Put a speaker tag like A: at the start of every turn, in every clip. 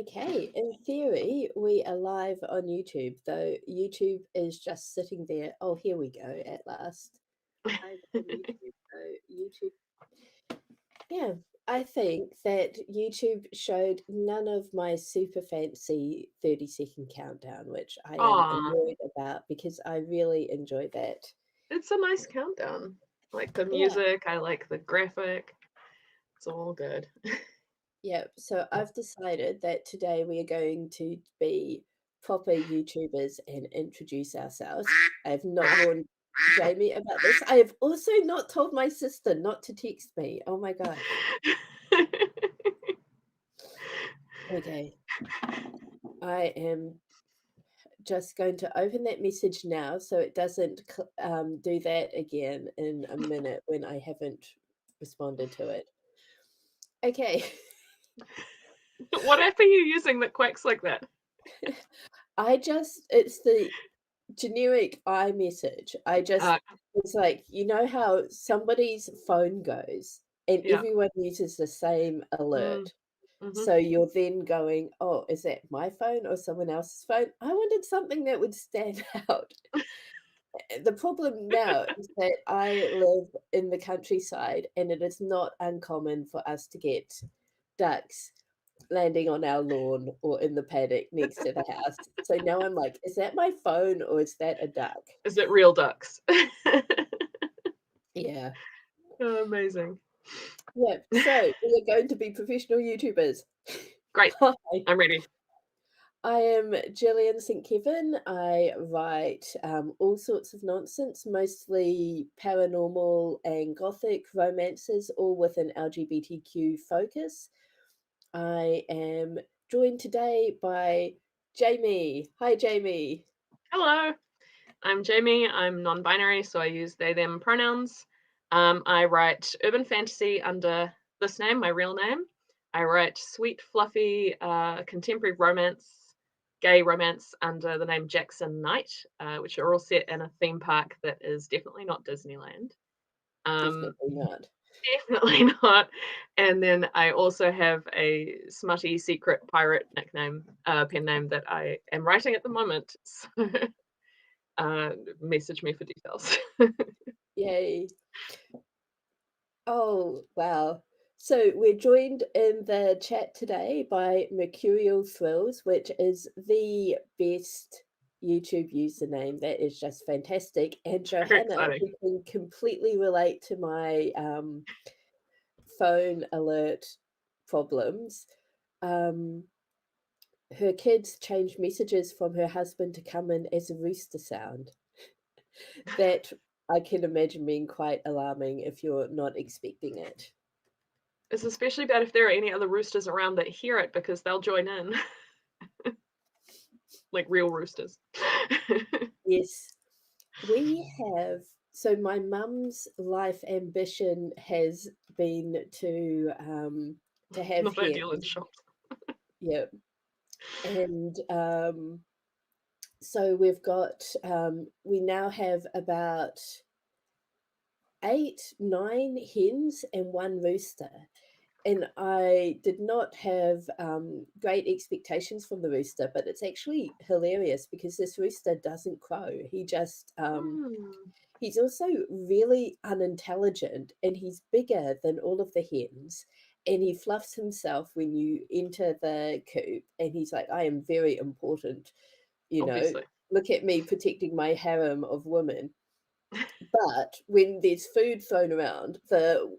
A: Okay, in theory, we are live on YouTube, though YouTube is just sitting there. Oh, here we go, at last. Live on YouTube. So, yeah, I think that YouTube showed none of my super fancy 30-second countdown, which I am
B: Aw,
A: annoyed about because I really enjoy that.
B: it's a nice countdown. Like the
A: Yeah,
B: music, I like the graphic. It's all good.
A: yeah. So I've decided that today we are going to be proper YouTubers and introduce ourselves. I have not warned Jamie about this. I have also not told my sister not to text me. Oh my gosh. Okay. I am just going to open that message now so it doesn't do that again in a minute when I haven't responded to it. Okay.
B: What app are you using that quacks like that?
A: It's the generic iMessage.
B: Uh,
A: It's like, you know how somebody's phone goes and
B: yeah.
A: everyone uses the same
B: Mm,
A: alert.
B: mhm.
A: So you're then going, oh, is that my phone or someone else's phone? I wanted something that would stand out. The problem now is that I live in the countryside and it is not uncommon for us to get ducks landing on our lawn or in the paddock next to the house. So now I'm like, is that my phone or is that a duck?
B: Is it real ducks?
A: Yeah.
B: Oh, amazing.
A: Yeah. So we are going to be professional YouTubers.
B: Great.
A: Hi.
B: I'm ready.
A: I am Gillian St. Kevin. I write all sorts of nonsense, mostly paranormal and gothic romances, all with an LGBTQ focus. I am joined today by Jamie. Hi, Jamie.
B: Hello. I'm Jamie. I'm non-binary, so I use they them pronouns. I write urban fantasy under this name, my real name. I write sweet, fluffy, contemporary romance, gay romance under the name Jackson Knight, which are all set in a theme park that is definitely not Disneyland. Um,
A: Definitely not.
B: Definitely not. And then I also have a smutty secret pirate nickname, pen name that I am writing at the moment. So message me for details.
A: Yay. Oh, wow. So we're joined in the chat today by Mercurial Thrills, which is the best YouTube username. That is just fantastic. And
B: Very
A: Johanna,
B: exciting.
A: who can completely relate to my phone alert problems. Um, Her kids changed messages from her husband to come in as a rooster sound. That I can imagine being quite alarming if you're not expecting it.
B: It's especially bad if there are any other roosters around that hear it because they'll join in, like real roosters.
A: Yes, we have. So my mum's life ambition has been to have
B: Not ideal in
A: hens.
B: short.
A: Yeah, and so we've got we now have about 8, 9 hens and 1 rooster. And I did not have great expectations from the rooster, but it's actually hilarious because this rooster doesn't crow.
B: Hmm.
A: He's also really unintelligent and he's bigger than all of the hens. And he fluffs himself when you enter the coop. And he's like, I am very important, you know,
B: Obviously.
A: look at me protecting my harem of women. But when there's food thrown around, the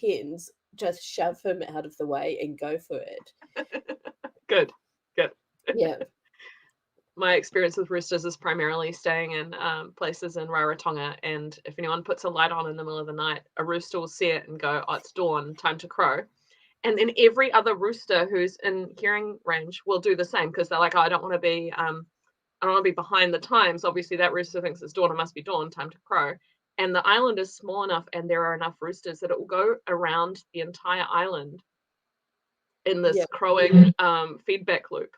A: hens just shove him out of the way and go for it.
B: Good. Good.
A: Yeah,
B: My experience with roosters is primarily staying in places in Rarotonga, and if anyone puts a light on in the middle of the night, a rooster will see it and go, "Oh, it's dawn, time to crow." And then every other rooster who's in hearing range will do the same because they're like, "Oh, I don't want to be behind the times. Obviously, that rooster thinks it's dawn. It must be dawn. Time to crow." And the island is small enough, and there are enough roosters that it will go around the entire island in
A: yeah,
B: this crowing feedback loop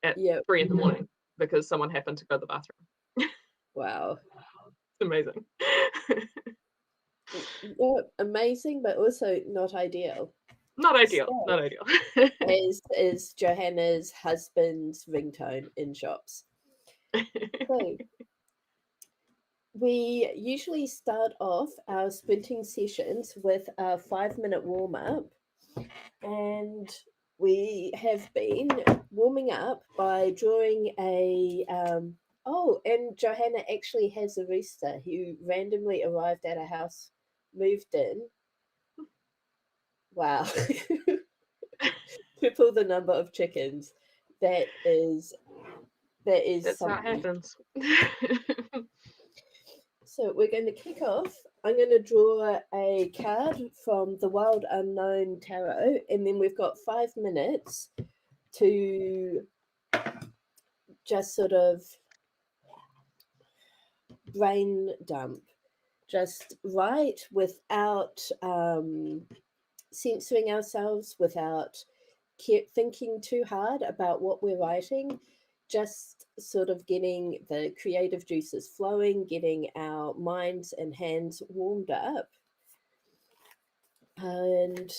B: at
A: yeah.
B: 3 in the morning because someone happened to go to the bathroom.
A: Wow.
B: It's amazing.
A: Yeah, amazing, but also not ideal.
B: Not ideal,
A: So,
B: not ideal.
A: is Johanna's husband's ringtone in shops. So, we usually start off our sprinting sessions with a 5-minute warm up, and we have been warming up by drawing a. Oh, and Johanna actually has a rooster who randomly arrived at a house, moved in. Wow. Triple the number of chickens. That is that is
B: That's how it
A: something.
B: happens.
A: So we're going to kick off. I'm going to draw a card from the Wild Unknown Tarot, and then we've got 5 minutes to just sort of brain dump, just write without censoring ourselves, without thinking too hard about what we're writing, just sort of getting the creative juices flowing, getting our minds and hands warmed up. And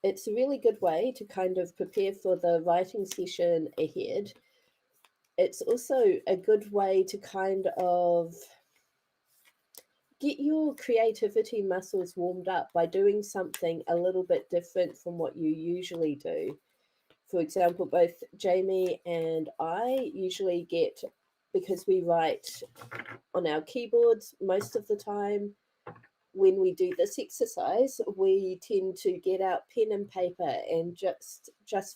A: it's a really good way to kind of prepare for the writing session ahead. It's also a good way to kind of get your creativity muscles warmed up by doing something a little bit different from what you usually do. For example, both Jamie and I usually get, because we write on our keyboards most of the time, when we do this exercise, we tend to get out pen and paper and just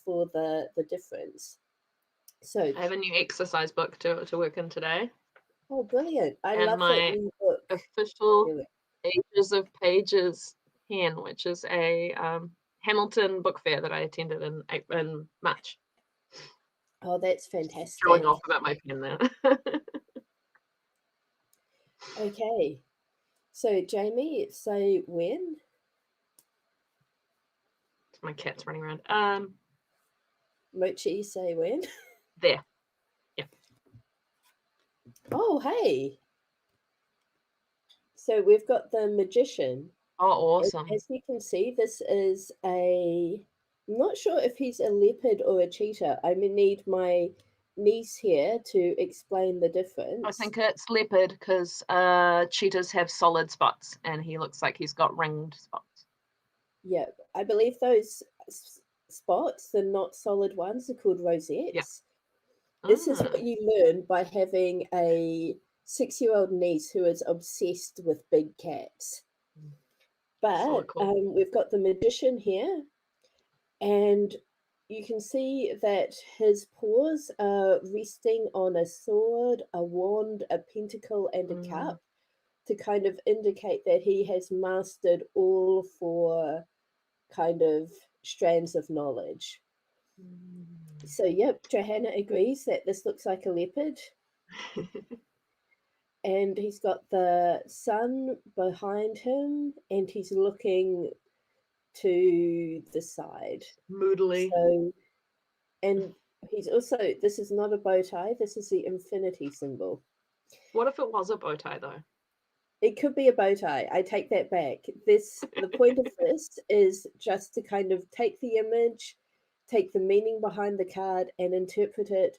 A: for the difference. So,
B: I have a new exercise book to work in today,
A: oh, brilliant! I
B: and
A: love that
B: my
A: you book.
B: official
A: Really.
B: Ages of Pages hen, which is a Hamilton book fair that I attended in March.
A: Oh, that's
B: Showing
A: fantastic.
B: off about my pen there.
A: Okay, so Jamie, say when.
B: My cat's running around.
A: Mochi, say when.
B: There. Yeah.
A: Oh, hey. So we've got the magician.
B: Oh,
A: And
B: awesome.
A: as you can see, this is a. I'm not sure if he's a leopard or a cheetah. I'm gonna need my niece here to explain the
B: I
A: difference.
B: think it's leopard because cheetahs have solid spots, and he looks like he's got ringed spots.
A: Yep, I believe those spots, the not solid ones, are called
B: Yeah.
A: rosettes. This is what
B: Mm,
A: you learn by having a 6-year-old niece who is obsessed with big cats.
B: so
A: But
B: cool.
A: we've got the magician here, and you can see that his paws are resting on a sword, a wand, a pentacle, and a
B: Mm,
A: cup to kind of indicate that he has mastered all four kind of strands of knowledge.
B: mm.
A: So, yep, Johanna agrees that this looks like a leopard, and he's got the sun behind him, and he's looking to the side.
B: Moodily.
A: So, and he's also, this is not a bow tie, this is the infinity symbol.
B: What if it was a bow tie though?
A: It could be a bow tie. I take that back. The point of this is just to kind of take the image, take the meaning behind the card, and interpret it.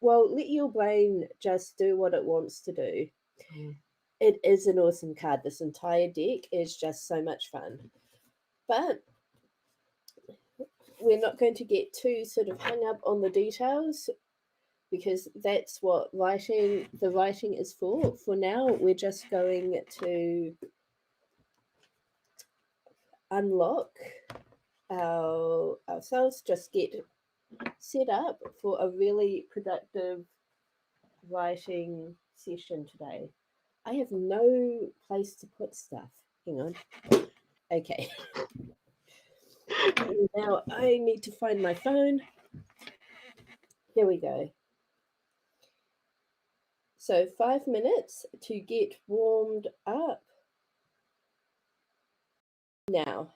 A: Well, let your brain just do what it wants to do.
B: Mm.
A: It is an awesome card. This entire deck is just so much fun. But we're not going to get too sort of hung up on the details because that's what the writing is for. For now, we're just going to unlock ourselves, just get set up for a really productive writing session today. I have no place to put stuff. Hang on. Okay. Now I need to find my phone. Here we go. So 5 minutes to get warmed up now.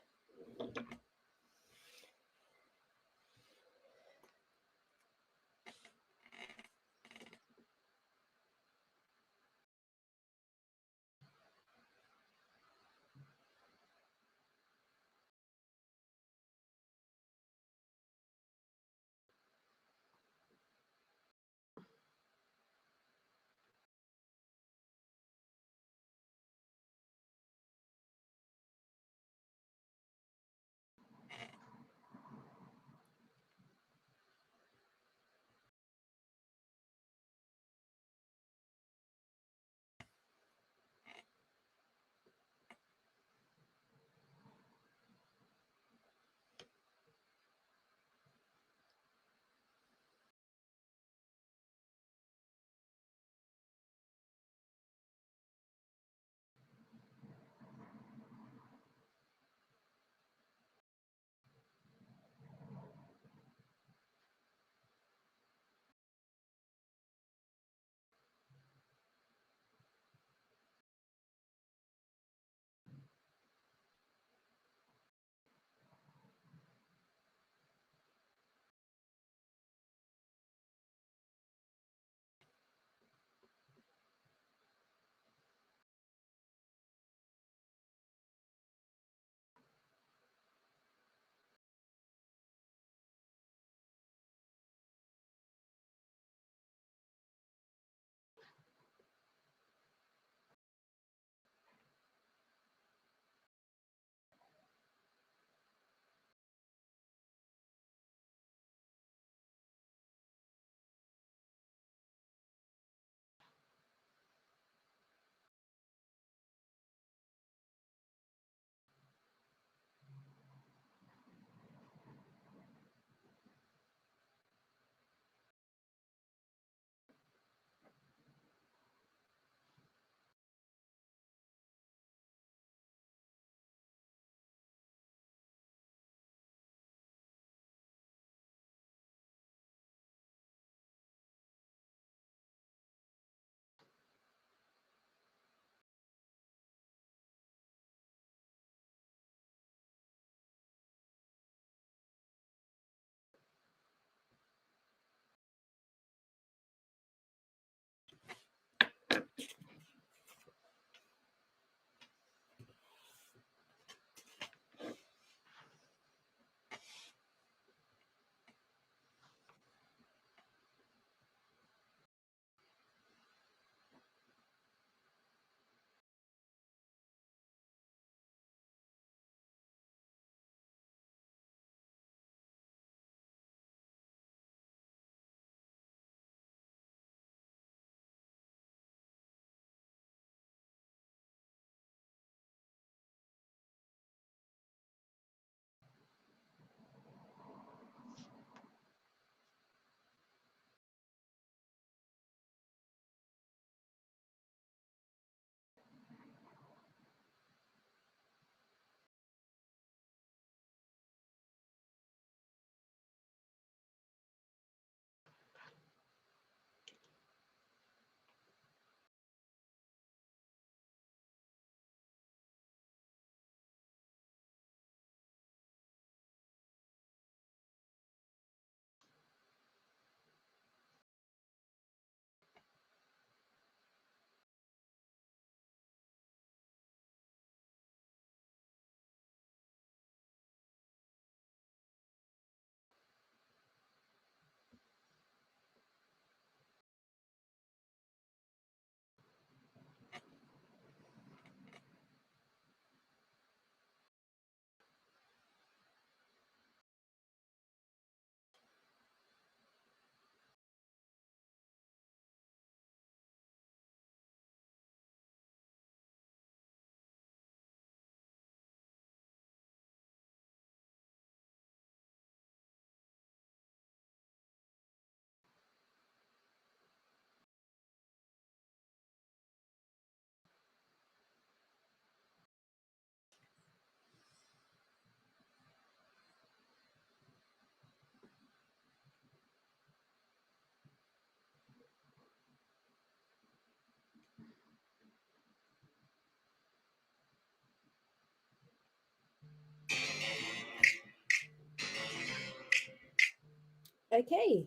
A: Okay,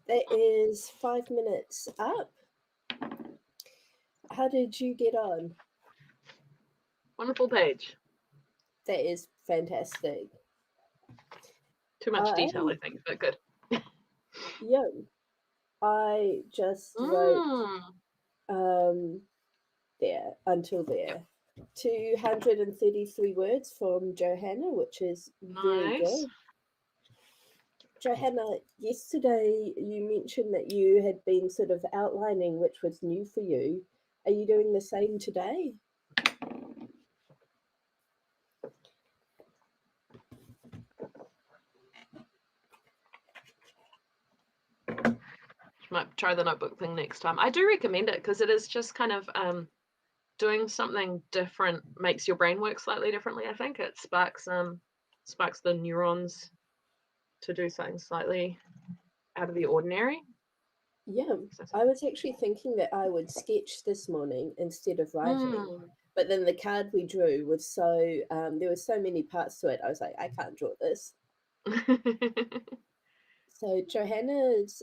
A: that is 5 minutes up. How did you get on?
B: Wonderful page.
A: That is fantastic.
B: Too much detail, I
A: I,
B: think, but good.
A: yeah, I just wrote
B: Mm.
A: um, there, until
B: Yep.
A: there. 233 words from Johanna, which is very
B: Nice.
A: good. Johanna, yesterday you mentioned that you had been sort of outlining which was new for you. Are you doing the same today?
B: Might try the notebook thing next time. I do recommend it because it is just kind of doing something different makes your brain work slightly differently. I think it sparks the neurons to do something slightly out of the ordinary.
A: Yeah, I was actually thinking that I would sketch this morning instead of writing. But then the card we drew was so, there were so many parts to it. I was like, I can't draw this. So Johanna's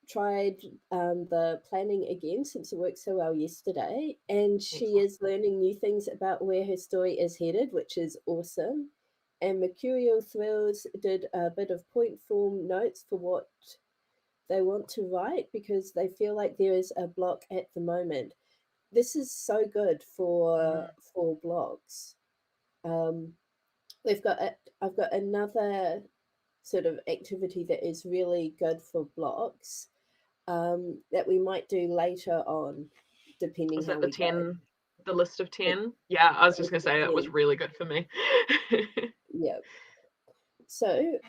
A: tried the planning again since it worked so well yesterday, and she
B: Excellent.
A: is learning new things about where her story is headed, which is awesome. And Mercurial Thrills did a bit of point form notes for what they want to write because they feel like there is a block at the moment. This is so good for blogs. Um, I've got another sort of activity that is really good for blogs that we might do later on, depending
B: Is that
A: how we go.
B: the list of
A: It,
B: 10? Yeah, I was just
A: it's
B: gonna say that was
A: 10.
B: really good for me.
A: Yeah. So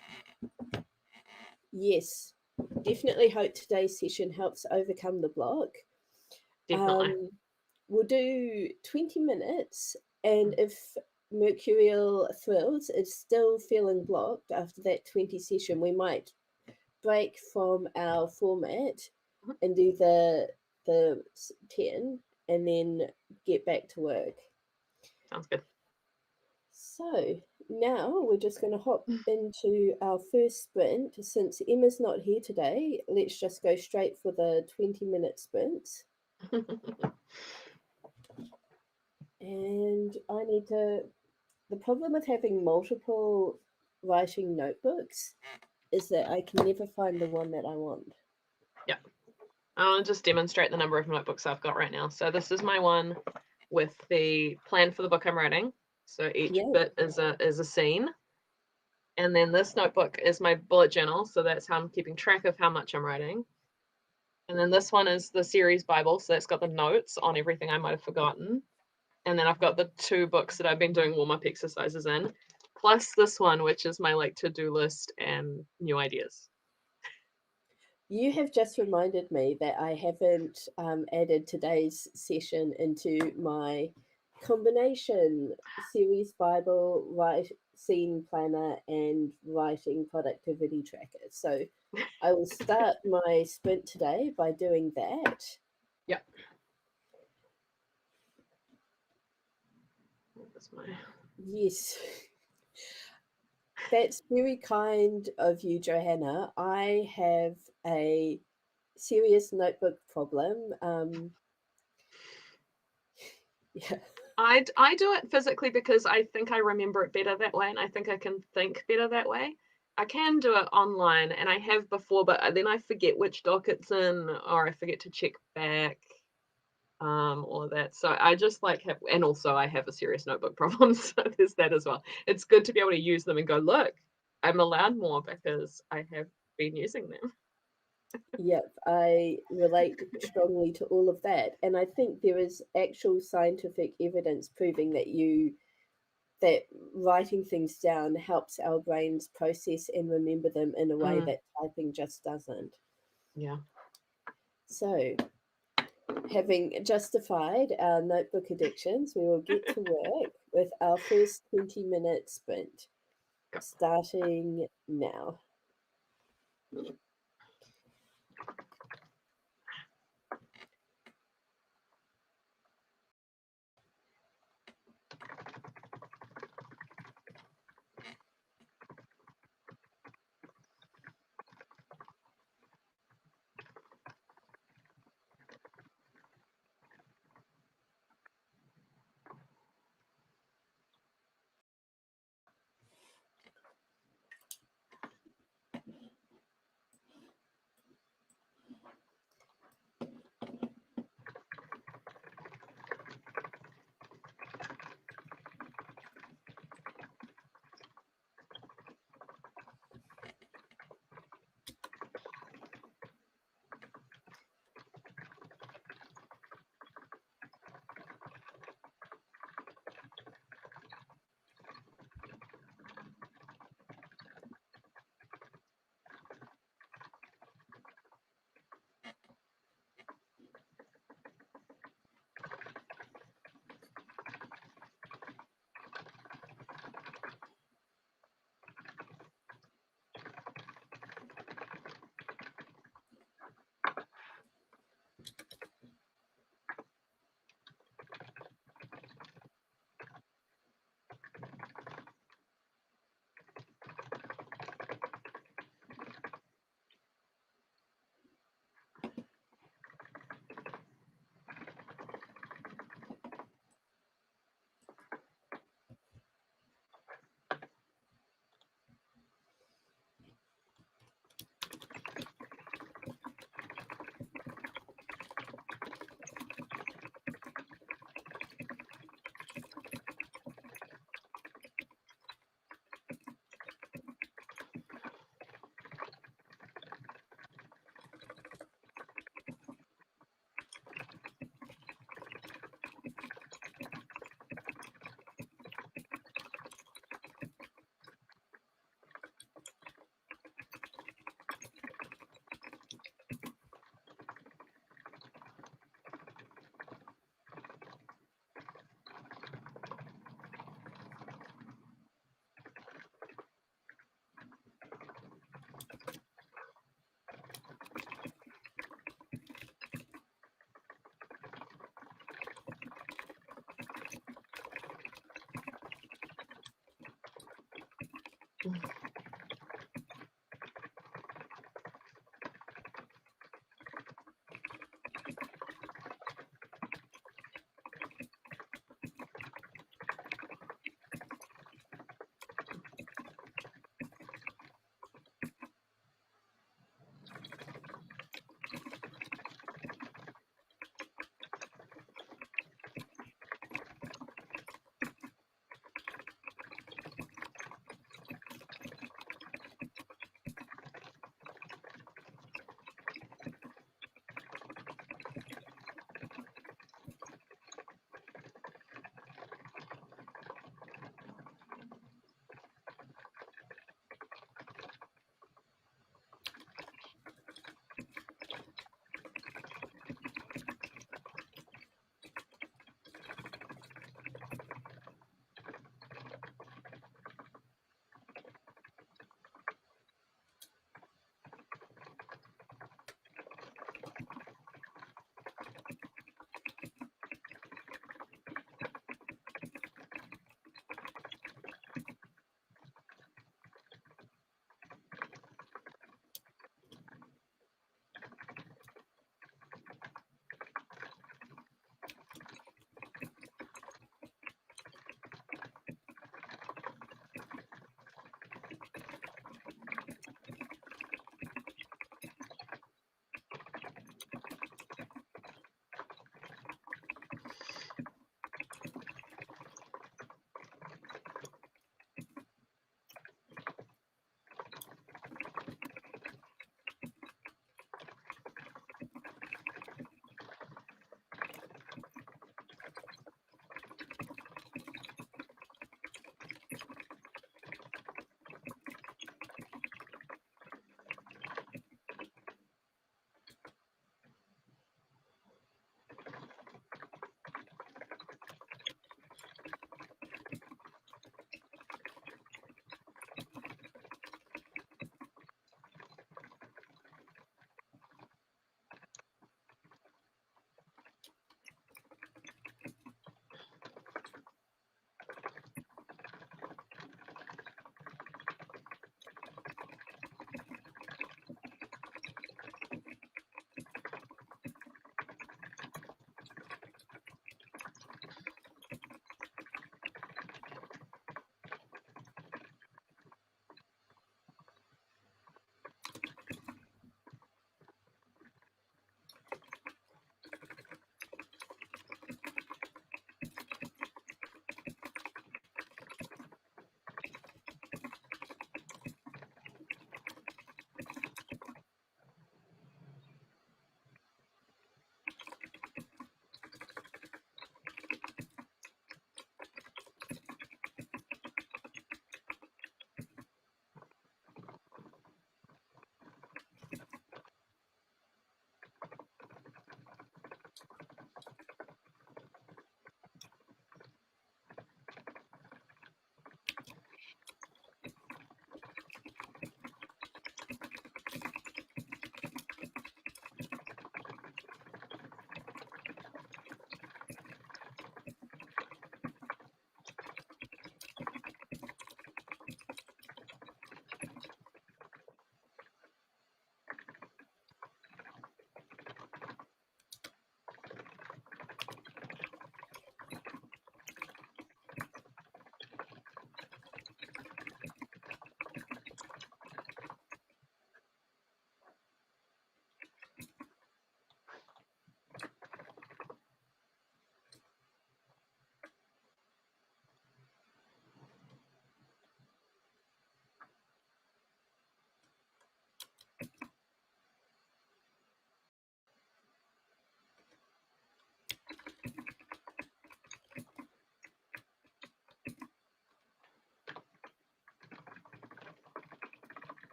A: yes, definitely hope today's session helps overcome the block.
B: Definitely.
A: Um, we'll do 20 minutes, and if Mercurial Thrills is still feeling blocked after that 20 session, we might break from our format
B: Mhm.
A: and do the 10 and then get back to work.
B: Sounds good.
A: So now we're just going to hop into our first sprint. Since Emma's not here today, let's just go straight for the 20-minute sprints. And I need to. The problem with having multiple writing notebooks is that I can never find the one that I want.
B: Yeah. I'll just demonstrate the number of notebooks I've got right now. So this is my one with the plan for the book I'm writing. So each
A: Yeah,
B: bit is a scene. And then this notebook is my bullet journal. So that's how I'm keeping track of how much I'm writing. And then this one is the series Bible. So that's got the notes on everything I might have forgotten. And then I've got the 2 books that I've been doing warm-up exercises in, plus this one, which is my like to-do list and new ideas.
A: you have just reminded me that I haven't added today's session into my combination series Bible, write scene planner, and writing productivity tracker. So I will start my sprint today by doing that.
B: Yep. That's my
A: Yes. That's very kind of you, Johanna. I have a serious notebook problem. Yeah.
B: I do it physically because I think I remember it better that way, and I think I can think better that way. I can do it online, and I have before, but then I forget which doc it's in, or I forget to check back, all of that. So I just like have, and also I have a serious notebook problem, so there's that as well. It's good to be able to use them and go, look, I'm allowed more because I have been using them.
A: Yep, I relate strongly to all of that. And I think there is actual scientific evidence proving that writing things down helps our brains process and remember them in a way
B: Mm,
A: that typing just doesn't.
B: yeah.
A: So, having justified our notebook addictions, we will get to work with our first 20-minute sprint,
B: Go.
A: starting now.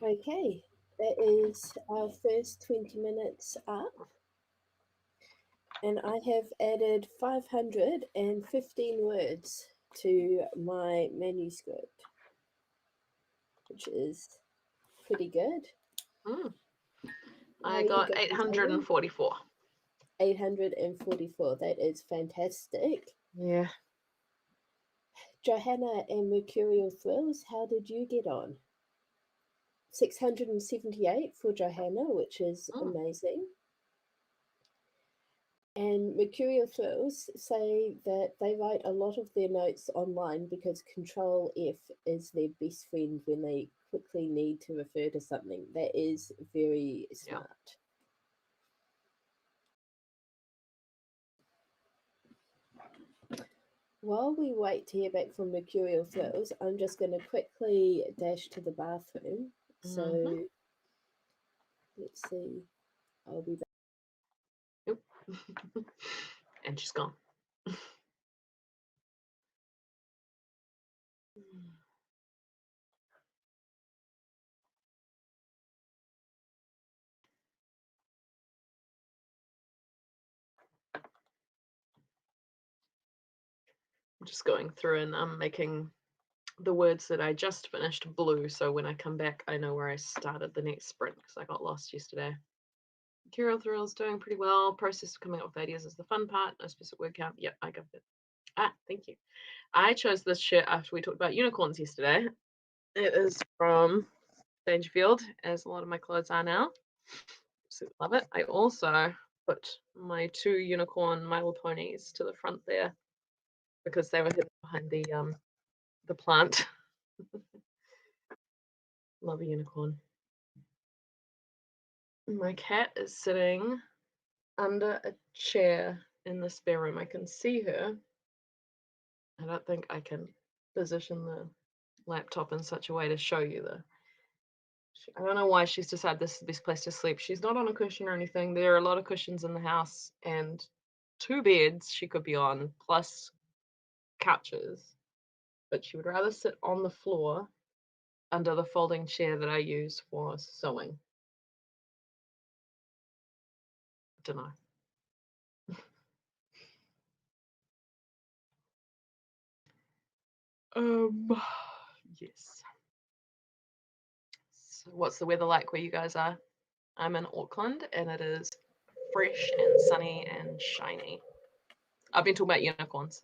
A: Okay, that is our first 20 minutes up, and I have added 515 words to my manuscript, which is pretty good.
B: Mm.
A: How
B: I
A: are you
B: got
A: guys, Amy?
B: 844.
A: 844. That is fantastic.
B: Yeah.
A: Johanna and Mercurial Thrills, how did you get on? 678 for Johanna, which is
B: Mm.
A: amazing. And Mercurial Thrills say that they write a lot of their notes online because Control F is their best friend when they quickly need to refer to something. That is very
B: Yeah.
A: smart. While we wait to hear back from Mercurial Thrills, I'm just going to quickly dash to the bathroom. So let's see. I'll be back.
B: Yep. And she's gone. I'm just going through and I'm making the words that I just finished blue, so when I come back, I know where I started the next sprint because I got lost yesterday. Curial Thrill's doing pretty well. Process of coming up with ideas is the fun part. No specific word count. Yep, I got it. Thank you. I chose this shirt after we talked about unicorns yesterday. It is from Dangerfield, as a lot of my clothes are now. Absolutely love it. I also put my 2 unicorn My Little Ponies to the front there because they were hidden behind the plant. Love a unicorn. My cat is sitting under a chair in the spare room. I can see her. I don't think I can position the laptop in such a way to show you the. I don't know why she's decided this is the best place to sleep. She's not on a cushion or anything. There are a lot of cushions in the house and 2 beds she could be on, plus couches. But she would rather sit on the floor under the folding chair that I use for sewing. Don't know. Yes. So what's the weather like where you guys are? I'm in Auckland and it is fresh and sunny and shiny. I've been talking about unicorns.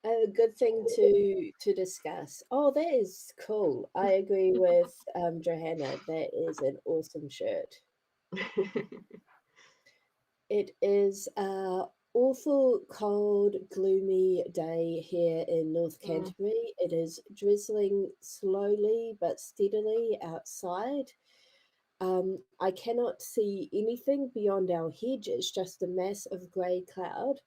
A: A good thing to discuss. Oh, that is cool. I agree with Johanna. That is an awesome shirt. It is a awful cold, gloomy day here in North
B: Mm,
A: Canterbury. It is drizzling slowly but steadily outside. I cannot see anything beyond our hedge. It's just a mass of grey cloud.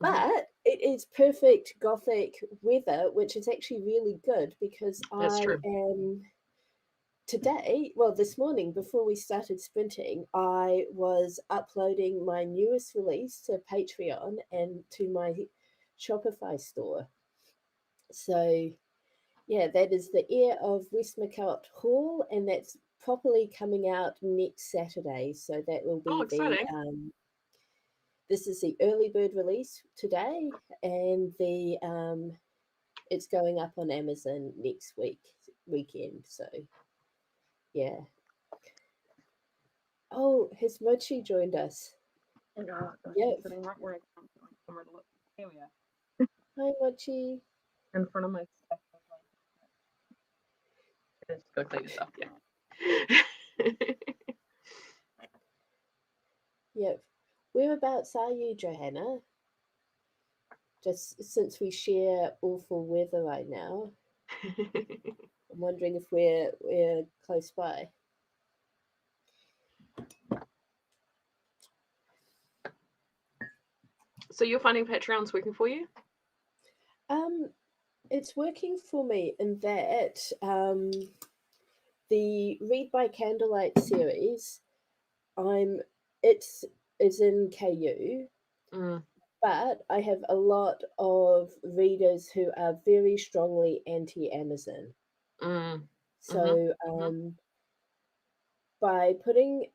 B: mhm.
A: But it is perfect Gothic weather, which is actually really good because
B: That's
A: I
B: true.
A: am today, well, this morning before we started sprinting, I was uploading my newest release to Patreon and to my Shopify store. So, yeah, that is the Heir of Westmacott Hall, and that's properly coming out next Saturday. So that will
B: Oh,
A: be the
B: exciting.
A: this is the early bird release today, and the it's going up on Amazon next weekend. So yeah. Oh, has Mochi joined us?
B: Yeah, she's
A: Yep.
B: sitting right where I can't find somewhere to look. Here we are.
A: Hi, Mochi.
B: In front of my stuff. Just go clean yourself. Yeah.
A: Yep. Whereabouts are you, Johanna? just since we share awful weather right now, I'm wondering if we're close by.
B: So you're finding Patreon's working for you?
A: Um, it's working for me in that the Read by Candlelight series, I'm it's in KU,
B: Mm,
A: but I have a lot of readers who are very strongly anti Amazon.
B: mm, mhm,
A: So
B: mhm.
A: by putting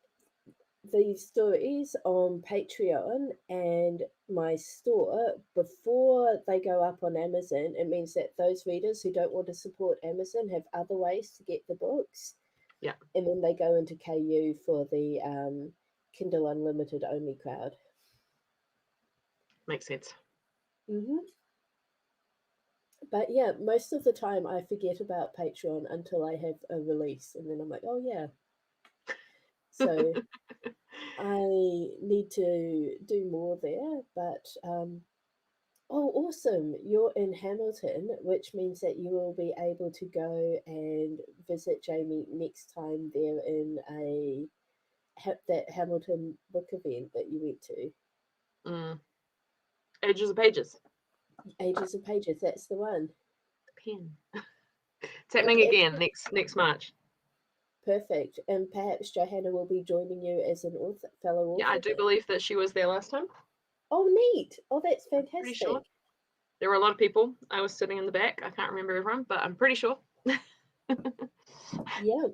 A: these stories on Patreon and my store before they go up on Amazon, it means that those readers who don't want to support Amazon have other ways to get the books,
B: Yeah,
A: and then they go into KU for the Kindle Unlimited only crowd.
B: makes sense.
A: Hmm. But yeah, most of the time I forget about Patreon until I have a release, and then I'm like, oh yeah. So I need to do more there, but oh, awesome. You're in Hamilton, which means that you will be able to go and visit Jamie next time they're in that Hamilton book event that you went to.
B: Mm. Ages of pages.
A: Ages of Pages, that's the one.
B: Pen. It's happening
A: Okay,
B: again next March.
A: perfect. And perhaps Johanna will be joining you as an fellow
B: Yeah, I
A: author
B: do
A: then.
B: believe that she was there last time.
A: Oh, neat. Oh, that's
B: I'm pretty sure.
A: fantastic.
B: There were a lot of people. I was sitting in the back. I can't remember everyone, but I'm pretty sure.
A: Yeah.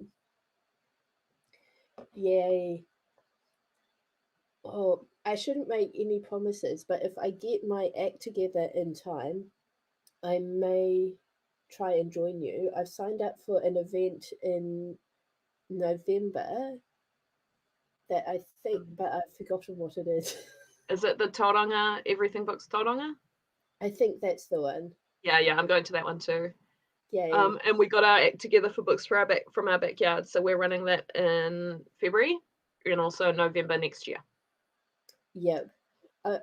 A: Yay. Oh, I shouldn't make any promises, but if I get my act together in time, I may try and join you. I've signed up for an event in November that I think, but I've forgotten what it is.
B: Is it the Tauranga Everything Books Tauranga?
A: I think that's the one.
B: Yeah, yeah, I'm going to that one too.
A: Yay.
B: And we got our act together for books for our back from our backyard, so we're running that in February and also November next year.
A: Yep.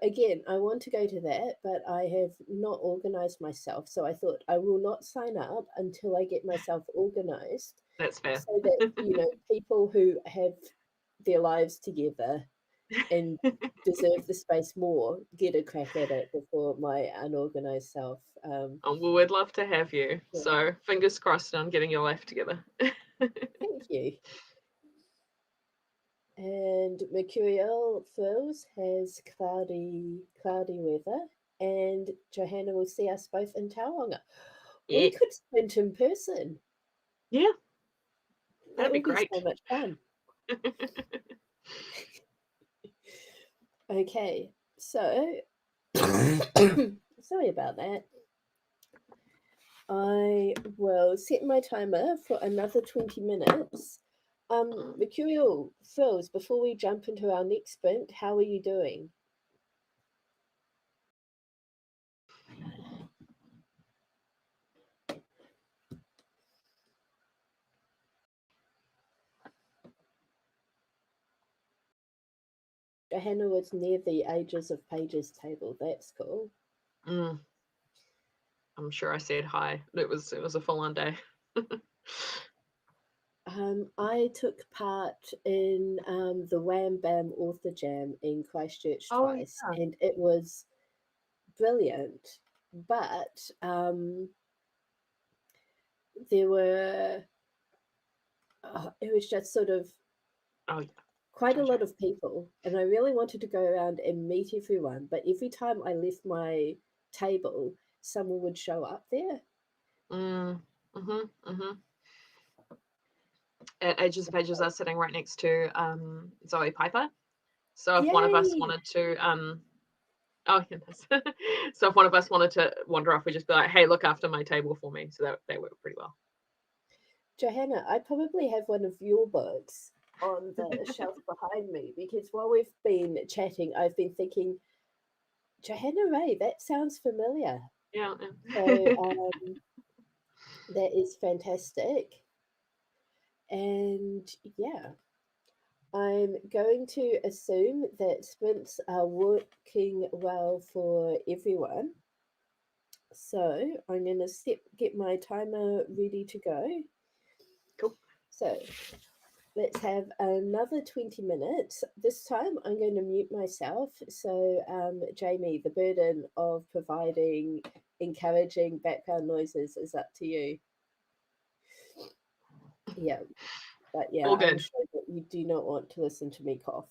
A: Again, I want to go to that, but I have not organized myself. So I thought I will not sign up until I get myself organized
B: That's fair.
A: so that, people who have their lives together and deserve the space more get a crack at it before my unorganized self.
B: We would love to have you.
A: Yeah,
B: So fingers crossed on getting your life together.
A: thank you. And Mercurial Falls has cloudy weather, and Johanna will see us both in Tauranga. We
B: Yeah,
A: could sprint in person.
B: yeah,
A: That
B: that'd be
A: would be
B: great.
A: so much fun. Okay, so sorry about that. I will set my timer for another 20 minutes. Mercurial Falls, before we jump into our next sprint, how are you doing? Johanna was near the Ages of Pages table. That's cool.
B: Mm, I'm sure I said hi. It was a full on day.
A: I took part in the Wham Bam Author Jam in Christchurch
B: Oh
A: twice,
B: yeah.
A: and it was brilliant. But there were, it was just sort of
B: Oh yeah.
A: quite a
B: Gotcha.
A: lot of people, and I really wanted to go around and meet everyone. But every time I left my table, someone would show up there.
B: Mm, mhm. At Ages of Pages, I was sitting right next to Zoe Piper. So if one of us
A: Yay!
B: wanted to oh yeah, so if one of us wanted to wander off, we just be like, hey, look after my table for me. So that they work pretty well.
A: Johanna, I probably have one of your books on the shelf behind me because while we've been chatting, I've been thinking, Johanna Ray, that sounds familiar.
B: Yeah.
A: So
B: Yeah.
A: that is fantastic. And yeah, I'm going to assume that sprints are working well for everyone. So I'm going to get my timer ready to go.
B: Cool.
A: So let's have another 20 minutes. This time I'm going to mute myself. So, Jamie, the burden of providing encouraging background noises is up to you. Yeah, but yeah,
B: All
A: I'm
B: good.
A: sure that you do not want to listen to me cough.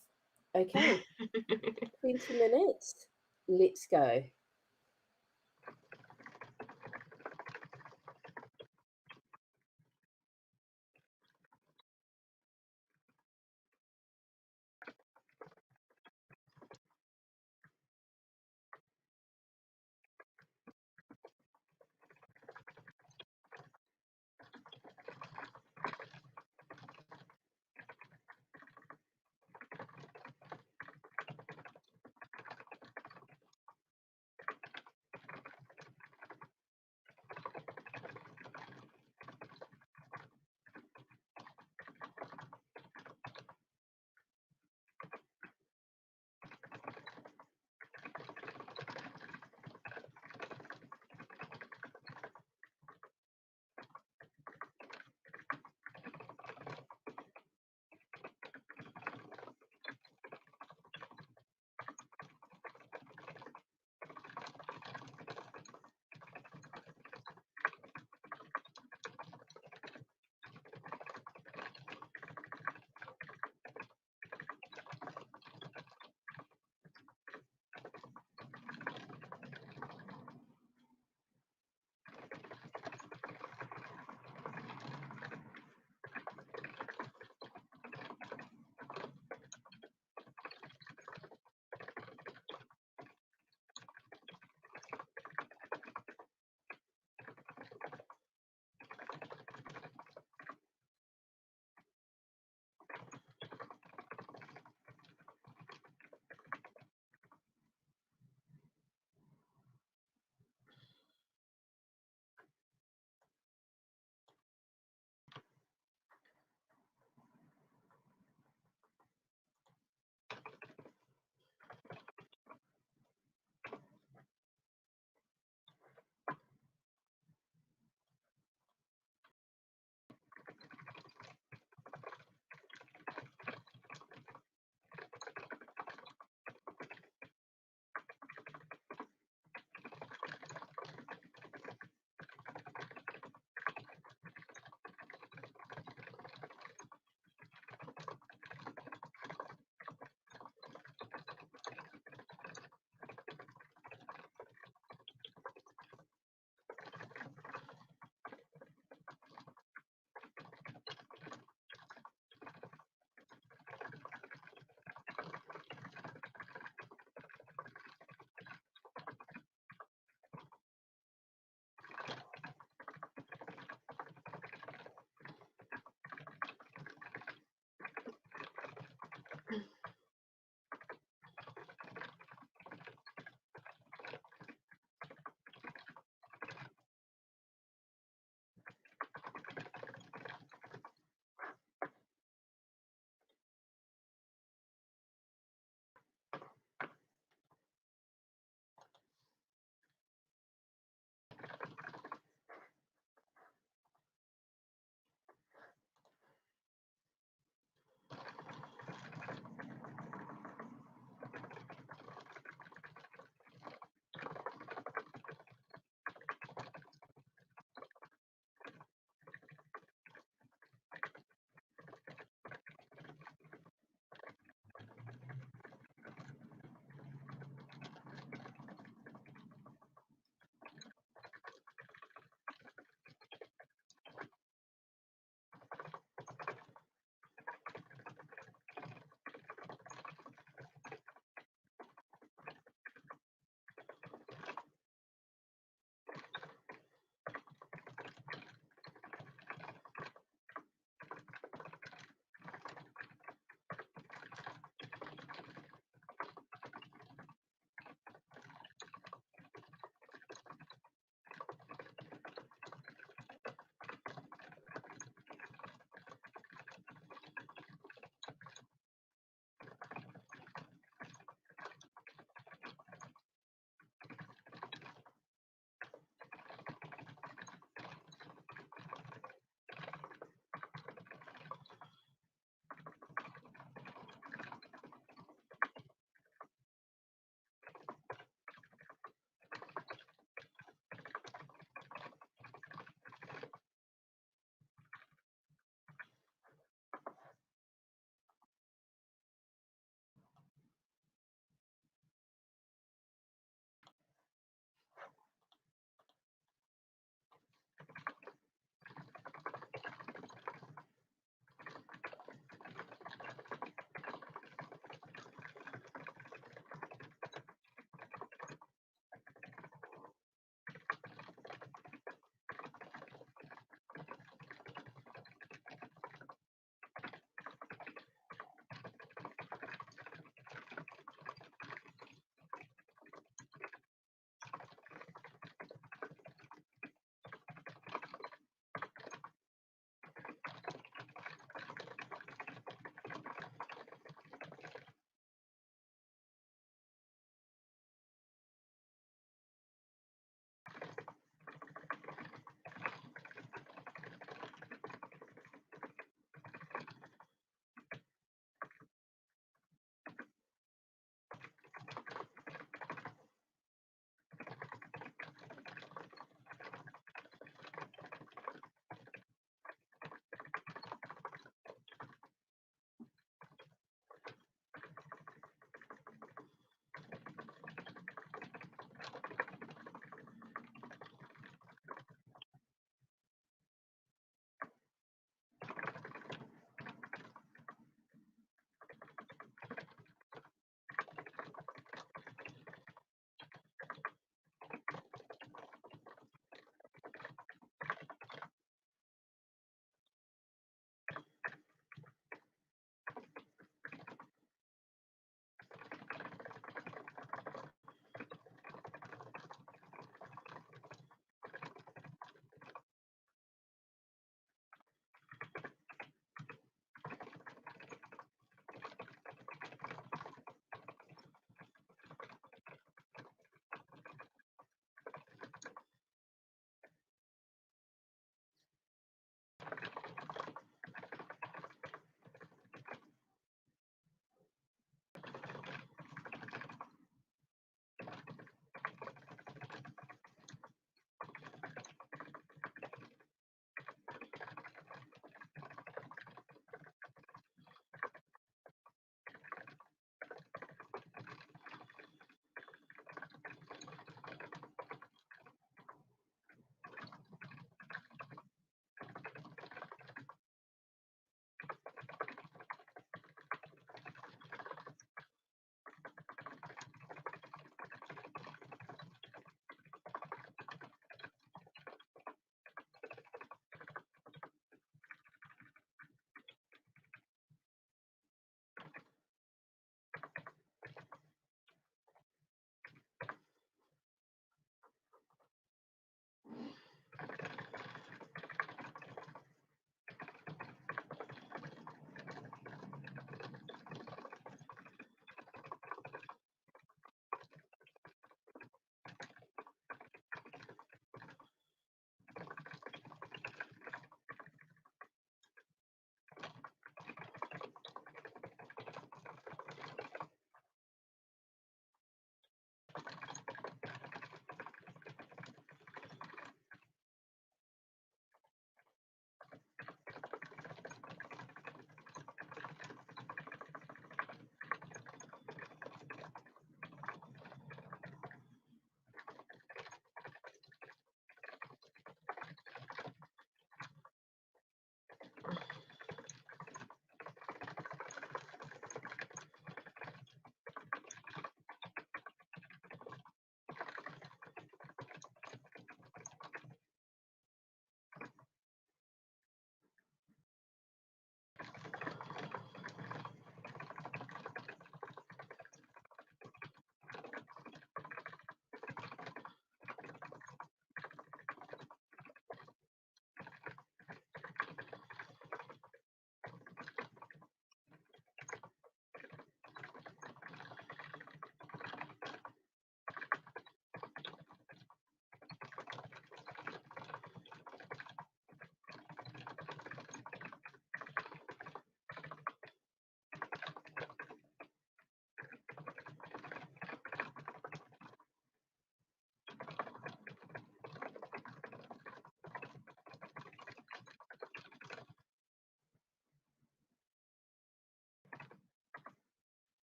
A: Okay, 20 minutes. Let's go.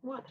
B: What?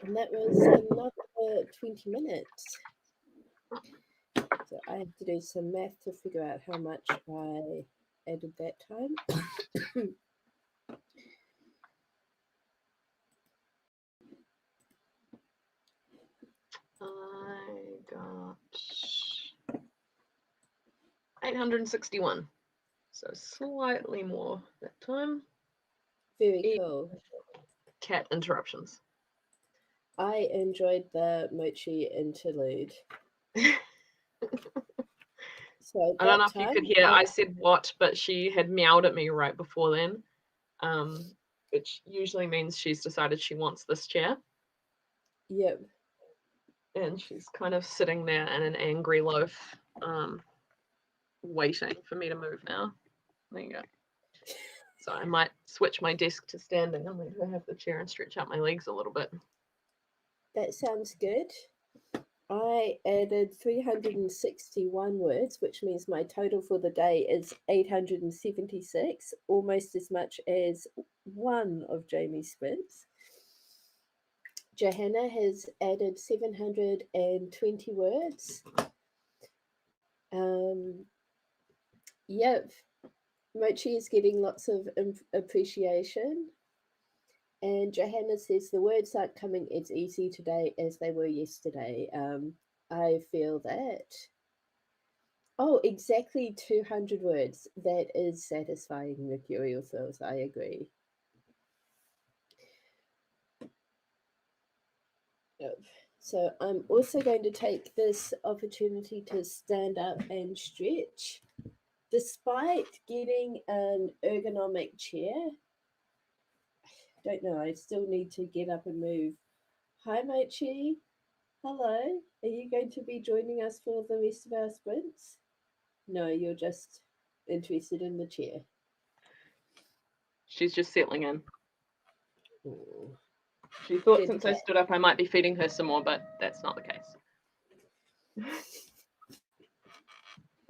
A: And that was another 20 minutes. So I have to do some math to figure out how much I added that time.
B: I got 861. So slightly more that time.
A: Very cool.
B: Cat interruptions.
A: I enjoyed the mochi interlude. So
B: I don't know
A: that
B: if you
A: time,
B: could hear, I said what, but she had meowed at me right before then, which usually means she's decided she wants this chair.
A: yep.
B: And she's kind of sitting there in an angry loaf, waiting for me to move now. There you go. So I might switch my desk to standing and let her have the chair and stretch out my legs a little bit.
A: That sounds good. I added 361 words, which means my total for the day is 876, almost as much as one of Jamie's sprints. Johanna has added 720 words. Yep, Mochi is getting lots of appreciation. And Johanna says the words aren't coming as easy today as they were yesterday. I feel that. Oh, exactly 200 words. That is satisfying, Mercurial feels. I agree. Yep. So I'm also going to take this opportunity to stand up and stretch. Despite getting an ergonomic chair, don't know, I still need to get up and move. Hi, Mochi. Hello. Are you going to be joining us for the rest of our sprints? No, you're just interested in the chair.
B: She's just settling in.
A: Ooh.
B: She thought
A: Good
B: since
A: cat.
B: I stood up I might be feeding her some more, but that's not the case.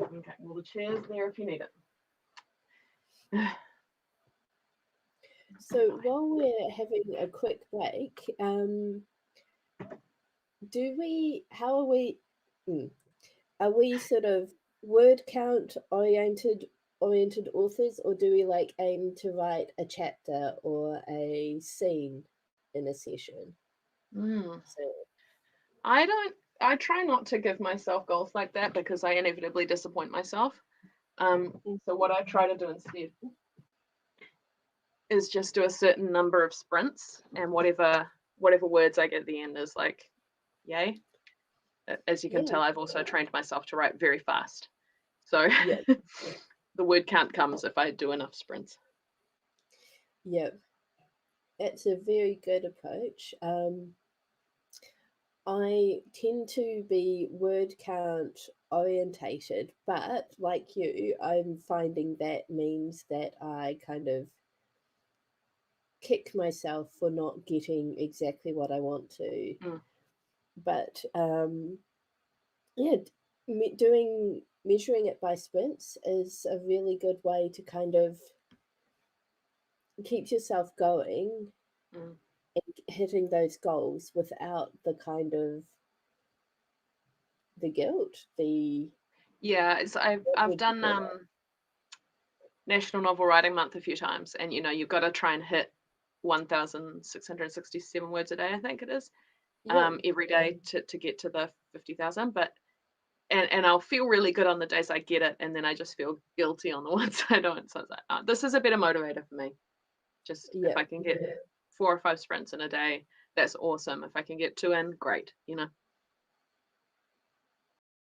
B: Okay, well the chair's there if you need it.
A: So while we're having a quick break, how are we sort of word count oriented authors, or do we like aim to write a chapter or a scene in a session? So
B: I try not to give myself goals like that because I inevitably disappoint myself. So what I try to do instead is just do a certain number of sprints, and whatever words I get at the end is like, yay. As you can
A: yeah,
B: tell, I've also trained myself to write very fast. So
A: yeah,
B: the word count comes if I do enough sprints.
A: yeah. That's a very good approach. I tend to be word count orientated, but like you, I'm finding that means that I kind of kick myself for not getting exactly what I want to. But yeah, measuring it by sprints is a really good way to kind of keep yourself going and hitting those goals without the kind of the guilt,
B: I've done National Novel Writing Month a few times, and you've got to try and hit 1,667 words a day, I think it is, every day to get to the 50,000. But and I'll feel really good on the days I get it, and then I just feel guilty on the ones I don't. So it's like, oh, this is a better motivator for me. Just if I can get 4 or 5 sprints in a day, that's awesome. If I can get 2 in, great.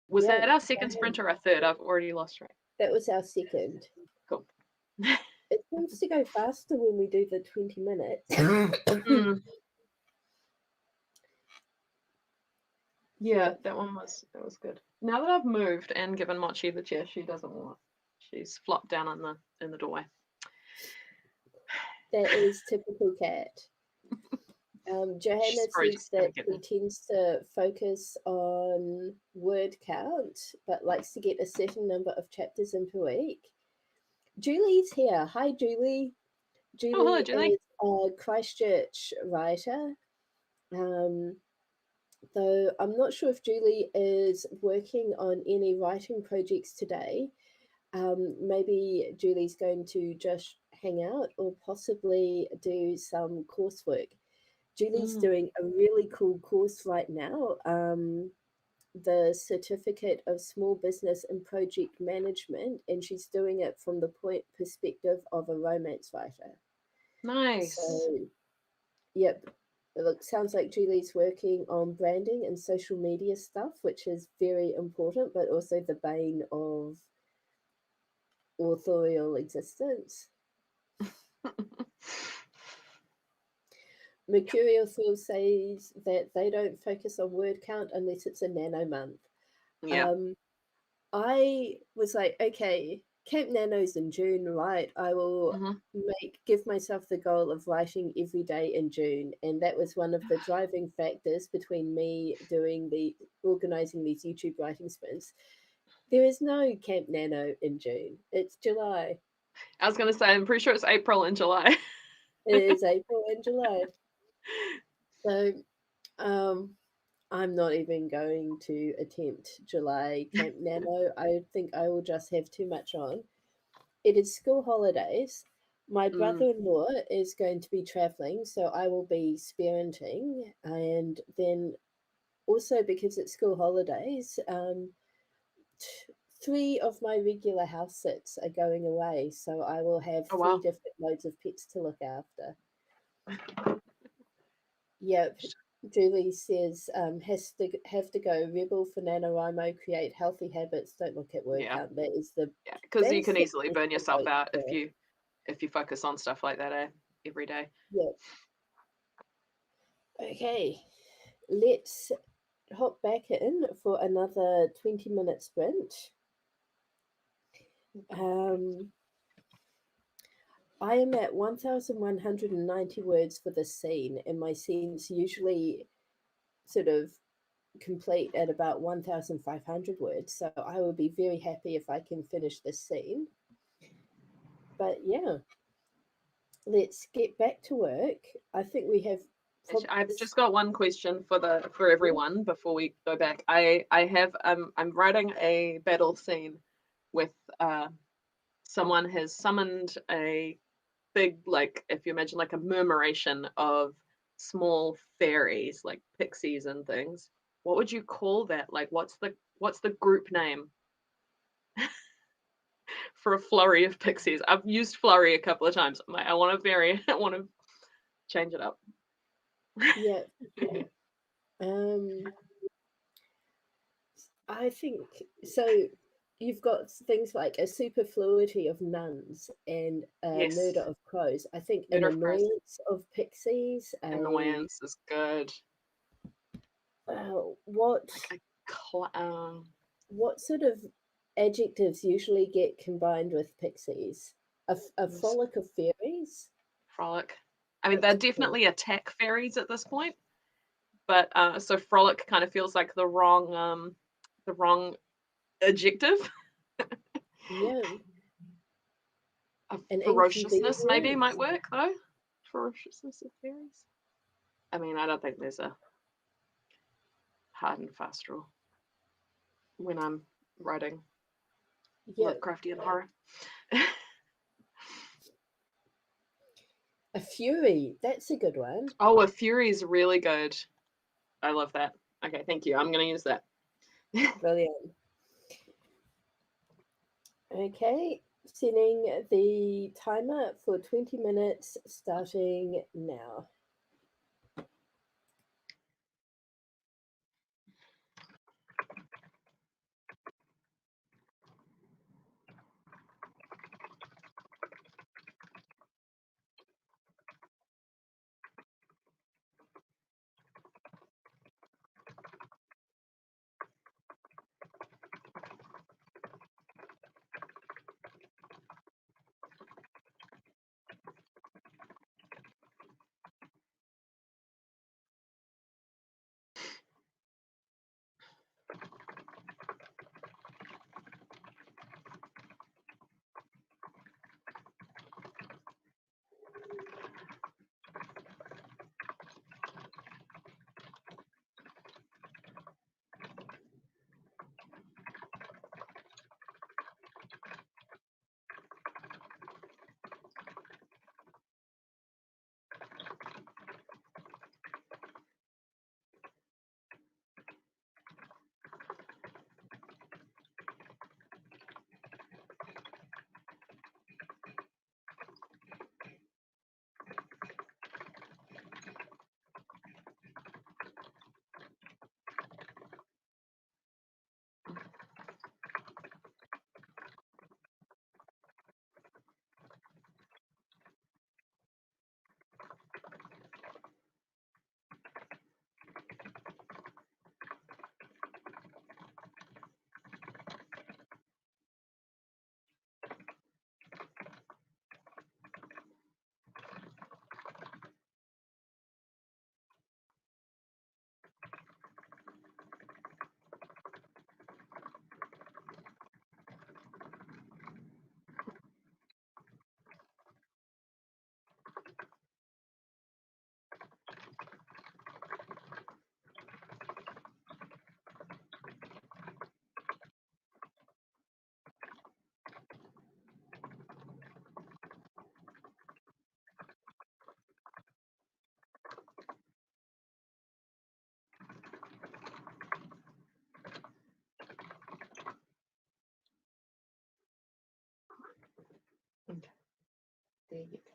B: Was that our second sprint or our third? I've already lost track.
A: That was our second.
B: Cool.
A: It seems to go faster when we do the 20 minutes.
B: Yeah, that was good. Now that I've moved and given Mochi the chair she doesn't want, she's flopped down in the doorway.
A: That is typical cat. Johanna says that he tends to focus on word count, but likes to get a certain number of chapters in per week. Julie's here. Hi, Julie.
B: Hello, Julie.
A: Is a Christchurch writer. Um, though I'm not sure if Julie is working on any writing projects today. Maybe Julie's going to just hang out or possibly do some coursework. Julie's
B: Mm,
A: doing a really cool course right now, the Certificate of Small Business and Project Management, and she's doing it from the point perspective of a romance writer.
B: nice.
A: So, yep, look, sounds like Julie's working on branding and social media stuff, which is very important, but also the bane of authorial existence. Mercurial Thrill says that they don't focus on word count unless it's a nano month.
B: Yeah.
A: Um, I was like, okay, Camp Nano's in June, right? I will
B: Hmm.
A: give myself the goal of writing every day in June, and that was one of the driving factors between me doing organizing these YouTube writing sprints. There is no Camp Nano in June. It's July.
B: I was going to say, I'm pretty sure it's April and July.
A: It is April and July. So, um, I'm not even going to attempt July Camp Nano. I think I will just have too much on. It is school holidays. My
B: Mm.
A: brother-in-law is going to be traveling, so I will be parenting, and then also because it's school holidays, three of my regular house sits are going away, so I will have
B: Oh,
A: three
B: wow.
A: different loads of pets to look after. Yep. Julie says, has to have to go. Rebel for NaNoWriMo, create healthy habits. Don't look at word
B: Yeah.
A: count. That is the
B: Yeah. Because
A: that
B: you
A: is
B: can
A: the
B: easily
A: best
B: burn yourself
A: advice.
B: out
A: Yeah.
B: if you focus on stuff like that every day.
A: Yeah. Okay. Let's hop back in for another 20-minute sprint. Um, I am at 1,190 words for this scene, and my scenes usually sort of complete at about 1,500 words. So I will be very happy if I can finish this scene. But yeah, let's get back to work. I think we have.
B: Actually,
A: Prob-
B: I've just got one question for everyone before we go back. I have I'm writing a battle scene with uh someone has summoned a big, like, if you imagine like a murmuration of small fairies like pixies and things. What would you call that? Like, what's the group name for a flurry of pixies? I've used flurry a couple of times. I want to vary. I want to change it up.
A: yeah. Um, I think so. You've got things like a superfluity of nuns and a murder
B: Yes,
A: of crows. I think an
B: murder of crows.
A: annoyance of pixies. A
B: Annoyance is good.
A: what
B: Like a
A: what sort of adjectives usually get combined with pixies? A frolic of fairies.
B: frolic. I mean, they're
A: That's cool.
B: definitely attack fairies at this point, but so frolic kind of feels like the wrong adjective.
A: Yeah, an
B: Ferociousness maybe might
A: inconvenience.
B: work though. Ferociousness of fairies. I mean, I don't think there's a hard and fast rule when I'm writing
A: Yeah,
B: Lovecraftian horror.
A: a fury. That's a good one.
B: Oh, a fury is really good. I love that. Okay, thank you. I'm going to use that.
A: Brilliant. Okay, setting the timer for 20 minutes starting now. There you go.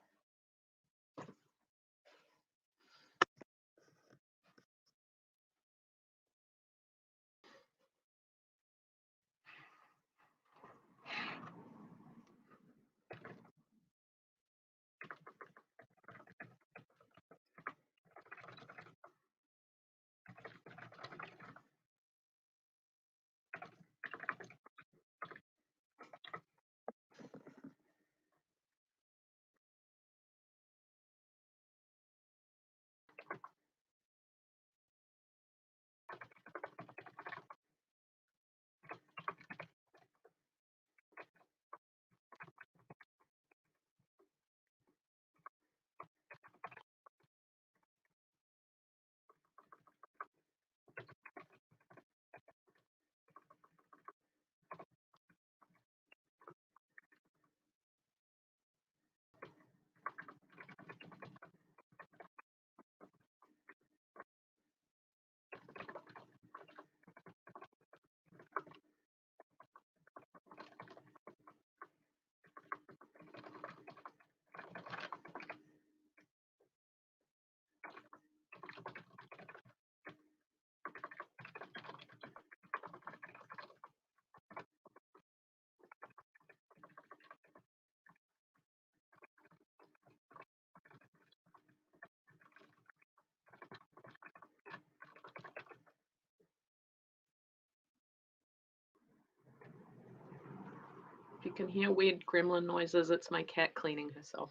B: If you can hear weird gremlin noises, it's my cat cleaning herself.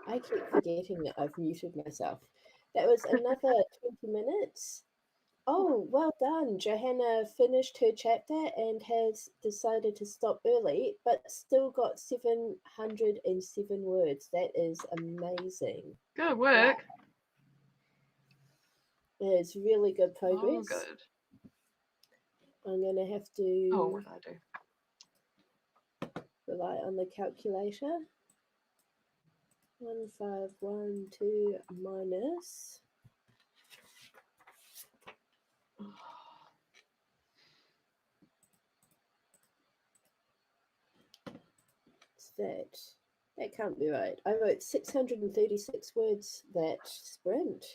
A: I keep forgetting that I've muted myself. That was another 20 minutes. Oh, well done. Johanna finished her chapter and has decided to stop early, but still got 707 words. That is amazing.
B: Good
A: Wow.
B: work.
A: That is really good
B: Oh,
A: progress.
B: good.
A: I'm going to have
B: Oh,
A: to
B: what did I do?
A: rely on the calculator. 1512 minus. That can't be right. I wrote 636 words that sprint.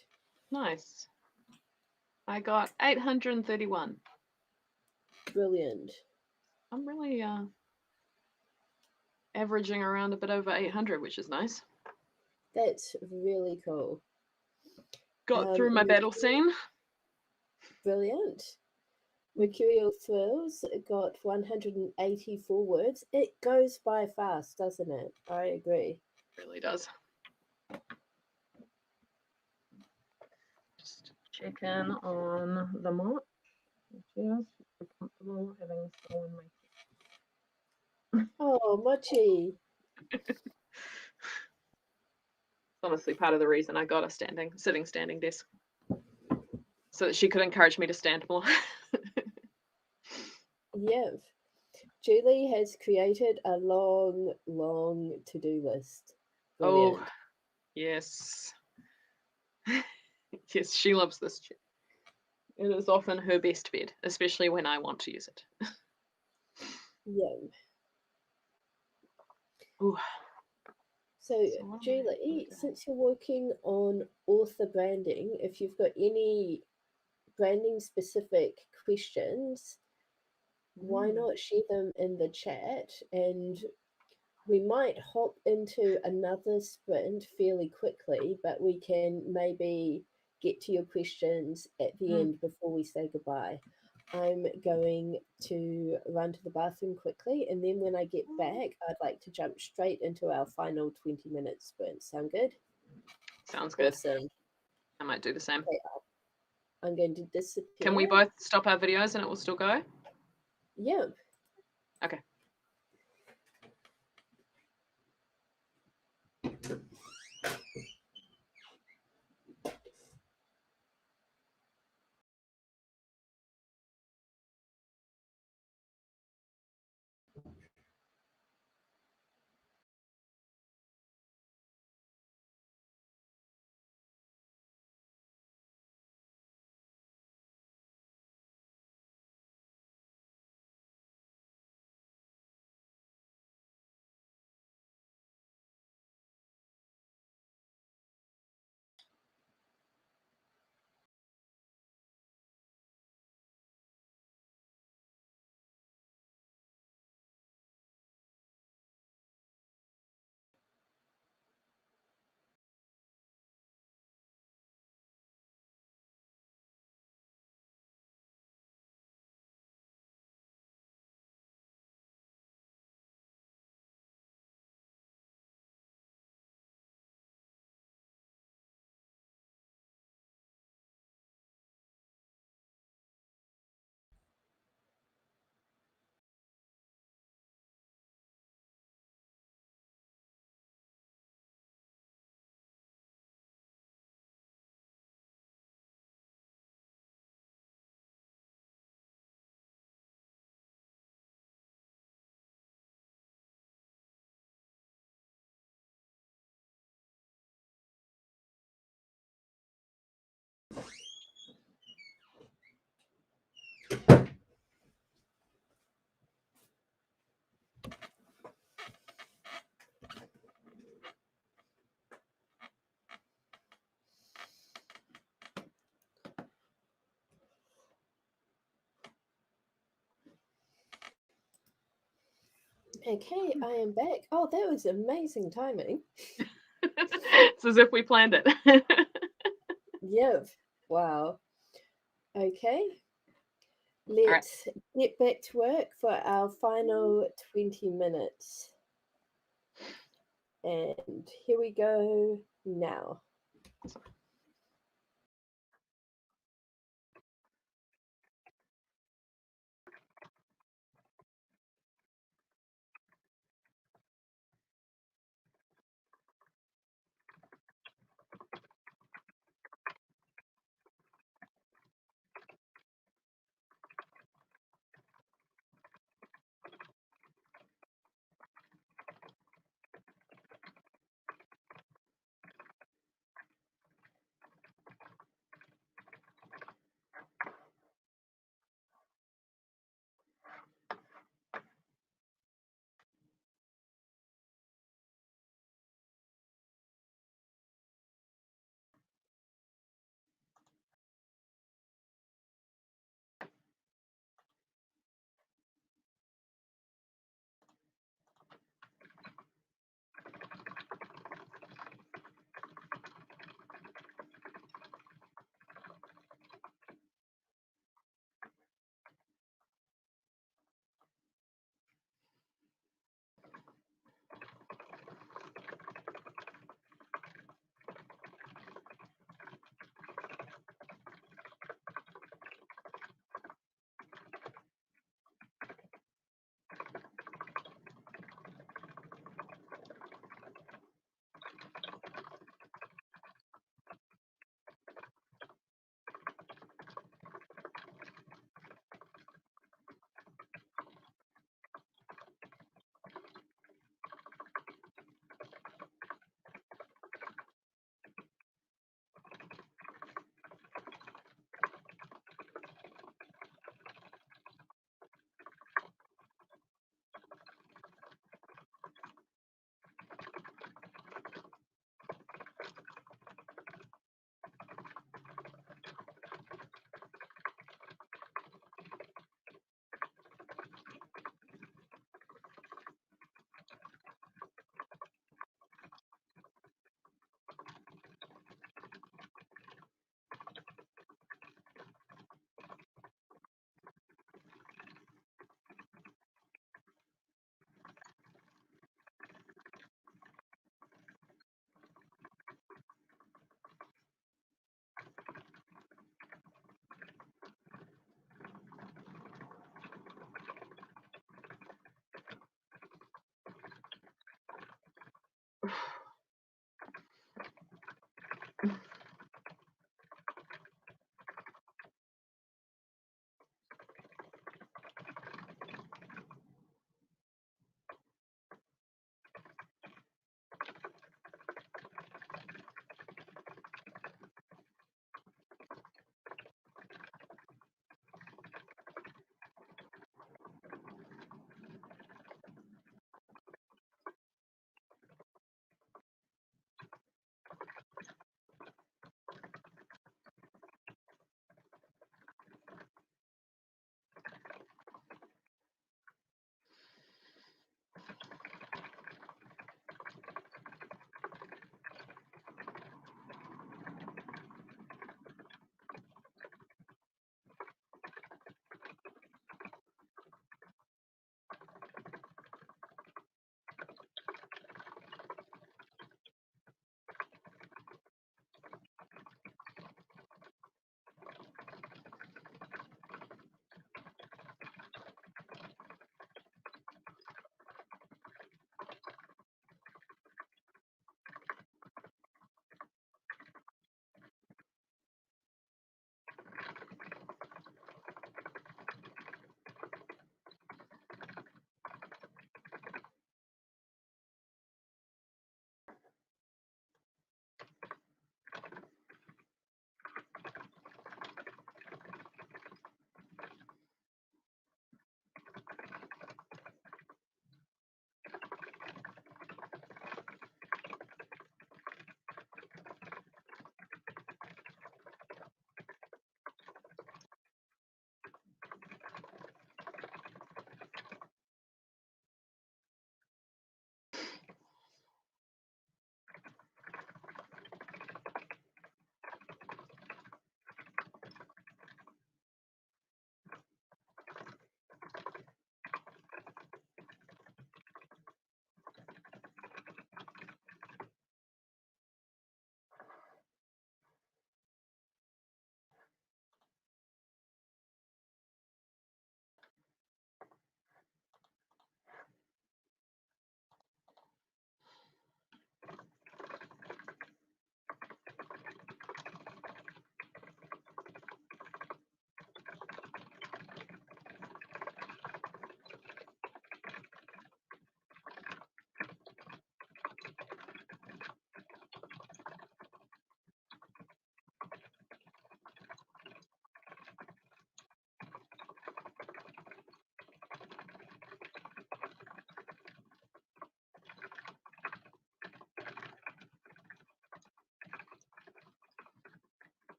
B: Nice. I got 831.
A: Brilliant.
B: I'm really averaging around a bit over 800, which is nice.
A: That's really cool.
B: Got through my battle scene.
A: Brilliant. Mercurial Thrills got 184 words. It goes by fast, doesn't it? I agree.
B: It really does. Just check in on the mark. Yes, comfortable having stolen my.
A: Oh, Mochi.
B: It's honestly part of the reason I got a sitting standing desk. So that she could encourage me to stand more.
A: Yeah. Julie has created a long, long to-do list. Brilliant.
B: Oh, yes. Yes, she loves this chair. It is often her best bed, especially when I want to use it.
A: Yeah.
B: Ooh,
A: So,
B: so what am I
A: Julie,
B: looking
A: since you're working on author branding, if you've got any branding specific questions, why
B: Mm,
A: not share them in the chat? And we might hop into another sprint fairly quickly, but we can maybe get to your questions at the
B: mm.
A: end before we say goodbye. I'm going to run to the bathroom quickly, and then when I get back, I'd like to jump straight into our final 20-minute sprint. Sound good?
B: Sounds good.
A: Awesome.
B: I might do the same.
A: Okay, I'm going to
B: Can we
A: disappear.
B: both stop our videos and it will still go?
A: Yep.
B: Okay.
A: Okay, I am back. Oh, that was amazing timing.
B: It's as if we planned it.
A: Yep. Wow. Okay,
B: All right.
A: let's get back to work for our final 20 minutes. And here we go now.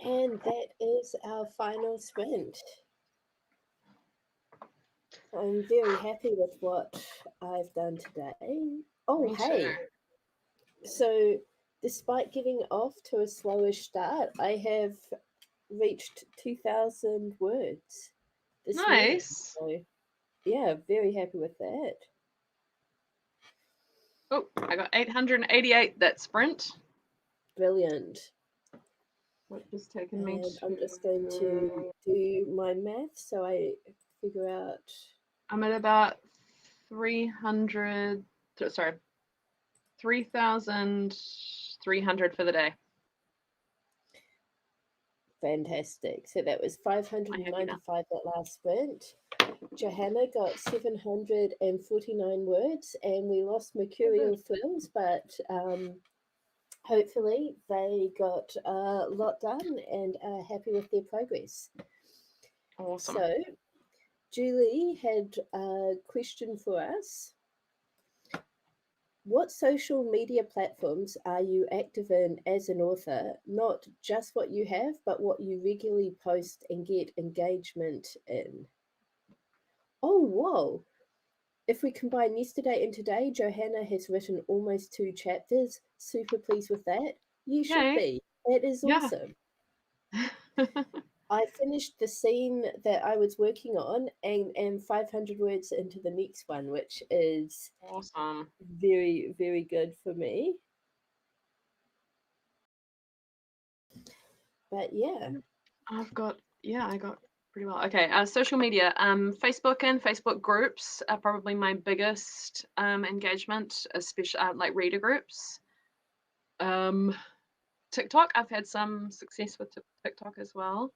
A: And that is our final sprint. I'm very happy with what I've done today. Oh,
B: Me too.
A: hey. So, despite getting off to a slowish start, I have reached 2,000 words this morning.
B: Nice.
A: So, yeah, very happy with that.
B: Oh, I got 888 that sprint,
A: Brilliant.
B: which has taken me
A: And I'm just going to
B: to.
A: do my math so I figure out.
B: I'm at about 300. Sorry, 3,300 for the day.
A: Fantastic. So that was
B: I'm happy now.
A: 595 that last sprint. Johanna got 749 words, and we lost
B: Oh,
A: Mercurial
B: good.
A: Thrills, but hopefully they got a lot done and are happy with their progress.
B: Awesome.
A: So, Julie had a question for us. What social media platforms are you active in as an author? Not just what you have, but what you regularly post and get engagement in. Oh, whoa. If we combine yesterday and today, Johanna has written almost 2 chapters. Super pleased with that. You should
B: Yay.
A: be. That is
B: Yeah.
A: awesome. I finished the scene that I was working on and am 500 words into the next one, which is
B: Awesome.
A: very, very good for me. But yeah.
B: I got pretty well. Okay, social media. Facebook and Facebook groups are probably my biggest engagement, especially like reader groups. TikTok, I've had some success with TikTok as well.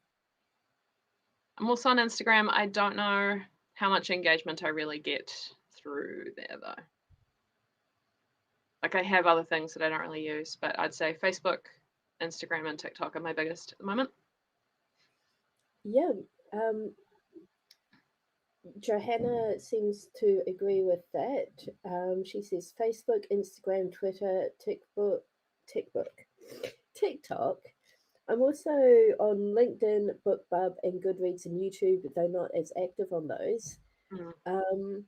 B: I'm also on Instagram. I don't know how much engagement I really get through there though. Like I have other things that I don't really use, but I'd say Facebook, Instagram, and TikTok are my biggest at the moment.
A: Yeah. Johanna seems to agree with that. She says Facebook, Instagram, Twitter, TikTok. I'm also on LinkedIn, BookBub, and Goodreads and YouTube, though not as active on those.
B: Mm.
A: Um,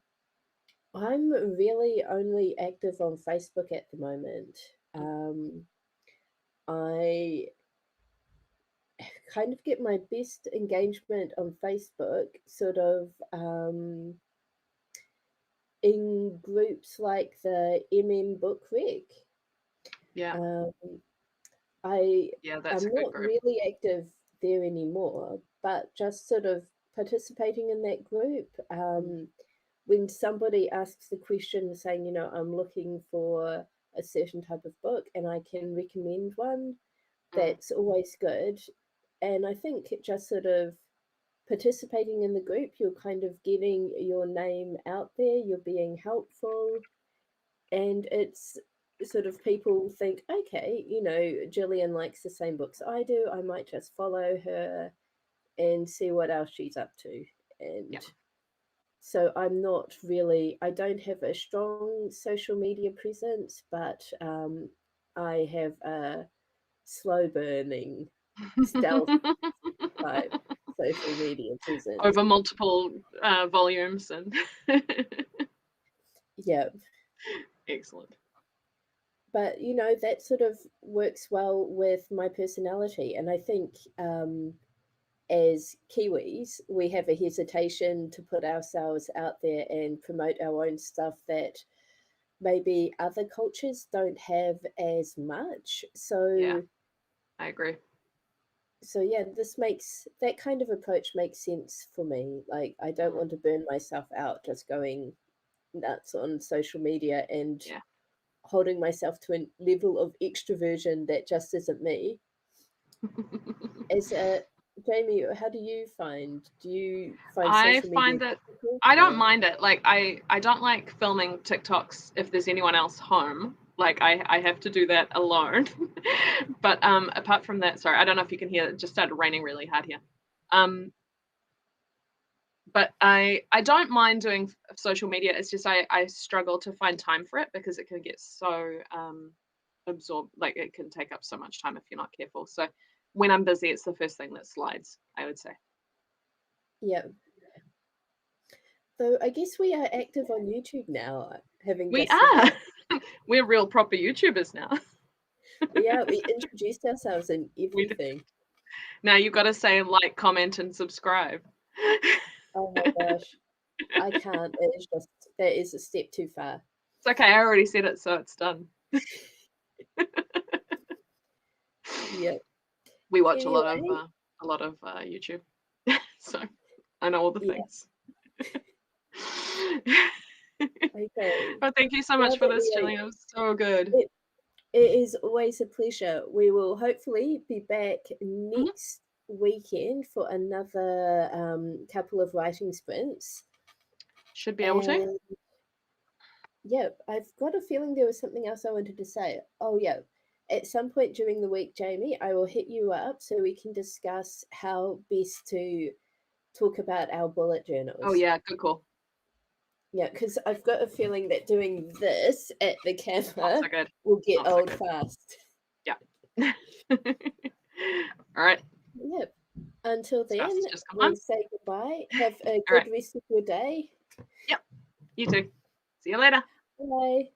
A: I'm really only active on Facebook at the moment. I kind of get my best engagement on Facebook, sort of in groups like the Book Rec.
B: Yeah,
A: Um, I
B: yeah, that's
A: am
B: a good
A: not
B: group.
A: really active there anymore, but just sort of participating in that group.
B: Mm.
A: When somebody asks the question saying, I'm looking for a certain type of book and I can recommend one,
B: Mm.
A: that's always good. And I think just sort of participating in the group, you're kind of getting your name out there, you're being helpful, and it's sort of people think, okay, Jillian likes the same books I do. I might just follow her and see what else she's up to. And
B: Yeah.
A: so I don't have a strong social media presence, but I have a slow burning, stealth type social media presence.
B: Over multiple volumes and
A: Yeah.
B: excellent.
A: But that sort of works well with my personality, and I think as Kiwis we have a hesitation to put ourselves out there and promote our own stuff that maybe other cultures don't have as much.
B: Yeah,
A: So
B: I agree.
A: yeah, this makes that kind of approach makes sense for me. Like, I don't
B: Mm.
A: want to burn myself out just going nuts on social media and
B: Yeah.
A: holding myself to a level of extroversion that just isn't me. As a Jamie, how do you find
B: I
A: social media
B: find that
A: difficult
B: I don't
A: or
B: mind it. Like I don't like filming TikToks if there's anyone else home. Like I have to do that alone. But apart from that, sorry, I don't know if you can hear it just started raining really hard here. Um but I don't mind doing social media. It's just I struggle to find time for it because it can get so absorbed, like it can take up so much time if you're not careful. So when I'm busy, it's the first thing that slides, I would say.
A: Yeah. So I guess we are active on YouTube now, having
B: We
A: just said
B: are.
A: that.
B: We're real proper YouTubers now.
A: We introduced ourselves and
B: We do.
A: everything.
B: Now you've got to say like, comment, and subscribe.
A: Oh my gosh, I can't. It is just that is a step too far.
B: It's okay. I already said it, so it's done.
A: Yep.
B: We watch a lot
A: Anyway,
B: of YouTube, so I know all the
A: yeah.
B: things.
A: Okay.
B: Well, thank you so
A: Now
B: much for
A: that
B: this, Jillian. It was so good.
A: it, it is always a pleasure. We will hopefully be back
B: Mhm.
A: next weekend for another couple of writing sprints.
B: Should be able to.
A: And yeah, I've got a feeling there was something else I wanted to say. Oh, yeah. At some point during the week, Jamie, I will hit you up so we can discuss how best to talk about our bullet
B: Oh
A: journals.
B: yeah, good call.
A: Yeah, because I've got a feeling that doing this at the
B: Not
A: camera
B: so good.
A: will get
B: Not so
A: old
B: good.
A: fast.
B: Yeah. All right.
A: Yep. Until
B: Spouse
A: then,
B: has just come
A: we
B: home.
A: say goodbye. Have a
B: All right.
A: good rest of your day.
B: Yep. You too. See you later.
A: Bye.